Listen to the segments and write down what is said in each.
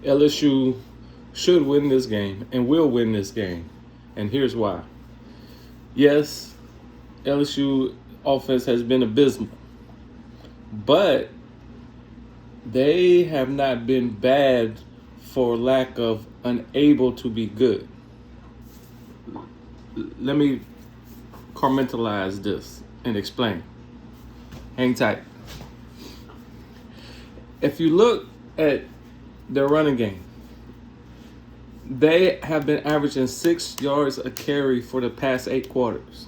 LSU should win this game and will win this game. And here's why. Yes, LSU offense has been abysmal, but they have not been bad for lack of unable to be good. Let me compartmentalize this and explain. Hang tight. If you look at their running game, they have been averaging 6 yards a carry for the past 8 quarters.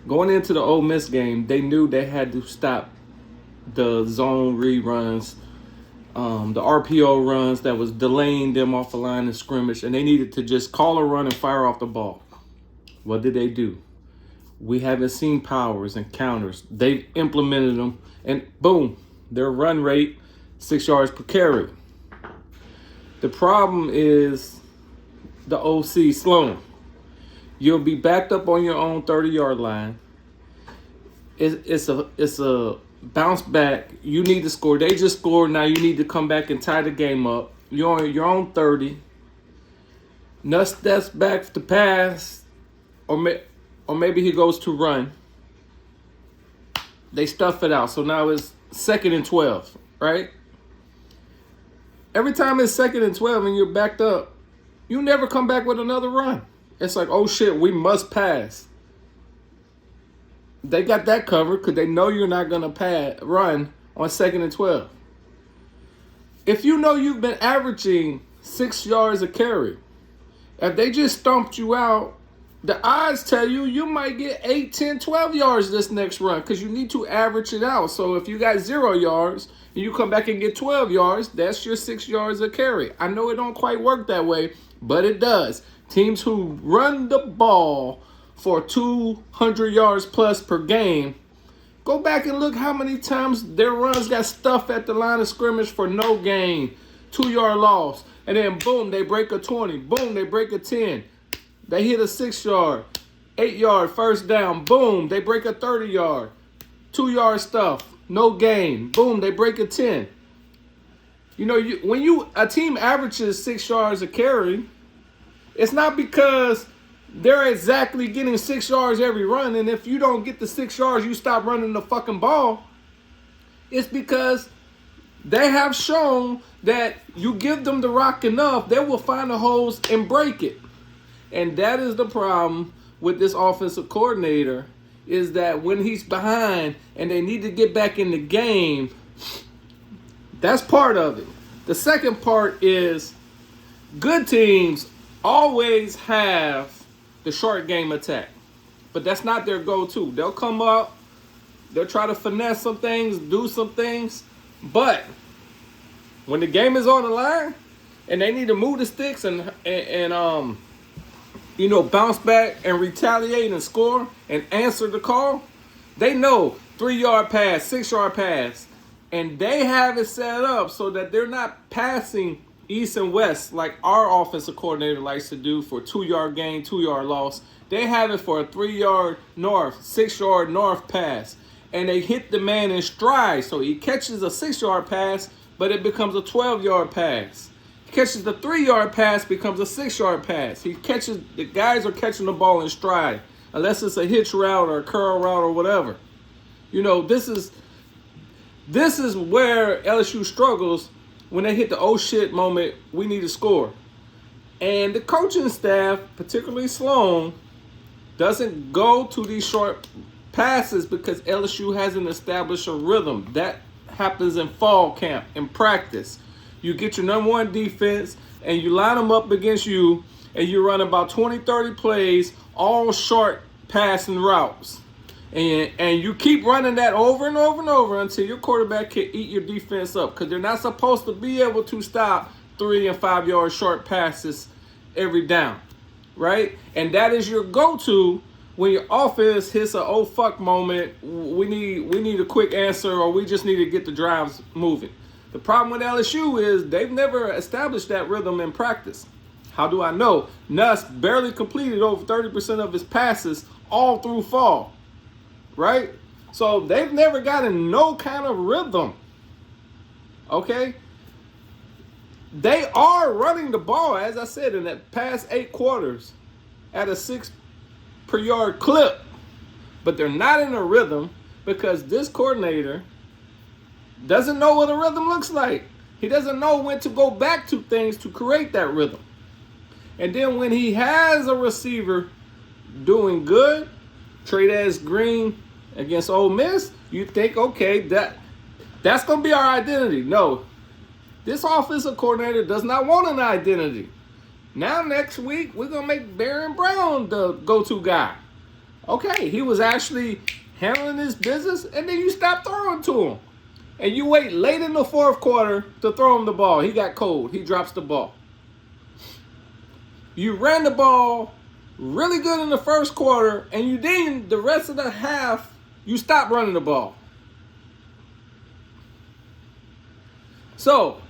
Going into the Ole Miss game, they knew they had to stop the zone reruns, the RPO runs that was delaying them off the line of scrimmage, and they needed to just call a run and fire off the ball. What did they do? We haven't seen powers and counters. They've implemented them, and boom, their run rate, 6 yards per carry. The problem is the OC Sloan. You'll be backed up on your own 30-yard line. It's a bounce back. You need to score. They just scored. Now you need to come back and tie the game up. You're on your own 30. Nuss steps back to pass, or maybe he goes to run. They stuff it out. So now it's 2nd and 12, right? Every time it's 2nd and 12 and you're backed up, you never come back with another run. It's like, oh shit, we must pass. They got that covered because they know you're not going to run on 2nd and 12. If you know you've been averaging 6 yards a carry, if they just stomped you out, the odds tell you you might get 8, 10, 12 yards this next run because you need to average it out. So if you got 0 yards and you come back and get 12 yards, that's your 6 yards a carry. I know it don't quite work that way, but it does. Teams who run the ball for 200 yards plus per game, go back and look how many times their runs got stuffed at the line of scrimmage for no gain, 2-yard loss, and then boom, they break a 20, boom, they break a 10, they hit a 6-yard, 8-yard first down, boom, they break a 30-yard, 2-yard stuff, no gain, boom, they break a 10. You know, when a team averages 6 yards a carry, it's not because they're exactly getting 6 yards every run, and if you don't get the 6 yards, you stop running the fucking ball. It's because they have shown that you give them the rock enough, they will find the holes and break it. And that is the problem with this offensive coordinator, is that when he's behind and they need to get back in the game, that's part of it. The second part is good teams always have the short game attack, but that's not their go-to. They'll come up, they'll try to finesse some things, do some things, but when the game is on the line and they need to move the sticks and bounce back and retaliate and score and answer the call, they know 3-yard pass, 6-yard pass, and they have it set up so that they're not passing east and west like our offensive coordinator likes to do for 2-yard gain, 2-yard loss. They have it for a 3-yard north, 6-yard north pass, and they hit the man in stride. So he catches a 6-yard pass, but it becomes a 12-yard pass. He catches the 3-yard pass, becomes a 6-yard pass. The guys are catching the ball in stride, unless it's a hitch route or a curl route or whatever. You know, this is where LSU struggles. When they hit the oh shit moment, we need to score. And the coaching staff, particularly Sloan, doesn't go to these short passes because LSU hasn't established a rhythm. That happens in fall camp, in practice. You get your number one defense and you line them up against you and you run about 20, 30 plays, all short passing routes. And you keep running that over and over and over until your quarterback can eat your defense up, because they're not supposed to be able to stop 3 and 5 yard short passes every down, right? And that is your go-to when your offense hits a oh fuck moment. We need a quick answer, or we just need to get the drives moving. The problem with LSU is they've never established that rhythm in practice. How do I know? Nuss barely completed over 30% of his passes all through fall. Right? So they've never gotten no kind of rhythm. Okay? They are running the ball, as I said, in the past 8 quarters at a 6-per-yard clip. But they're not in a rhythm because this coordinator doesn't know what a rhythm looks like. He doesn't know when to go back to things to create that rhythm. And then when he has a receiver doing good, Trey Green against Ole Miss, you think, okay, that's going to be our identity. No, this offensive coordinator does not want an identity. Now next week, we're going to make Baron Brown the go-to guy. Okay, he was actually handling his business, and then you stop throwing to him. And you wait late in the fourth quarter to throw him the ball. He got cold. He drops the ball. You ran the ball really good in the first quarter, and you then, the rest of the half, you stop running the ball. So,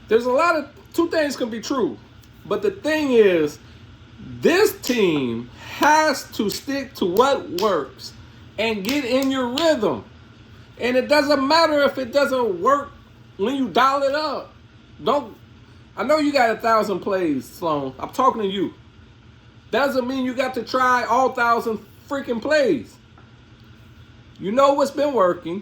there's a lot of, 2 things can be true. But the thing is, this team has to stick to what works and get in your rhythm. And it doesn't matter if it doesn't work when you dial it up. I know you got 1,000 plays, Sloan. I'm talking to you. Doesn't mean you got to try all 1,000 freaking plays. You know what's been working.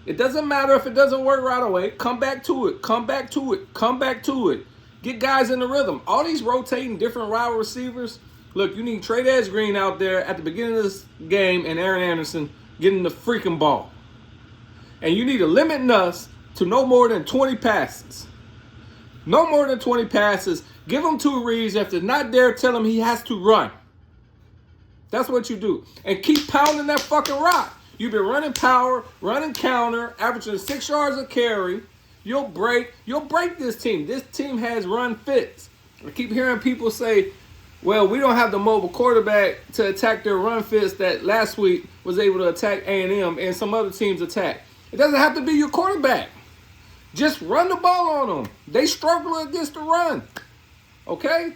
It doesn't matter if it doesn't work right away. Come back to it. Come back to it. Come back to it. Get guys in the rhythm. All these rotating different wide receivers. Look, you need Trey Green out there at the beginning of this game and Aaron Anderson getting the freaking ball. And you need to limit Nuss to no more than 20 passes. No more than 20 passes. Give him 2 reads. If they're not there, tell him he has to run. That's what you do. And keep pounding that fucking rock. You've been running power, running counter, averaging 6 yards a carry. You'll break this team. This team has run fits. I keep hearing people say, well, we don't have the mobile quarterback to attack their run fits that last week was able to attack A&M and some other teams attack. It doesn't have to be your quarterback. Just run the ball on them. They struggle against the run. Okay?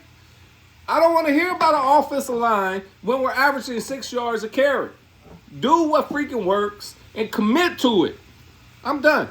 I don't want to hear about an offensive line when we're averaging 6 yards a carry. Do what freaking works and commit to it. I'm done.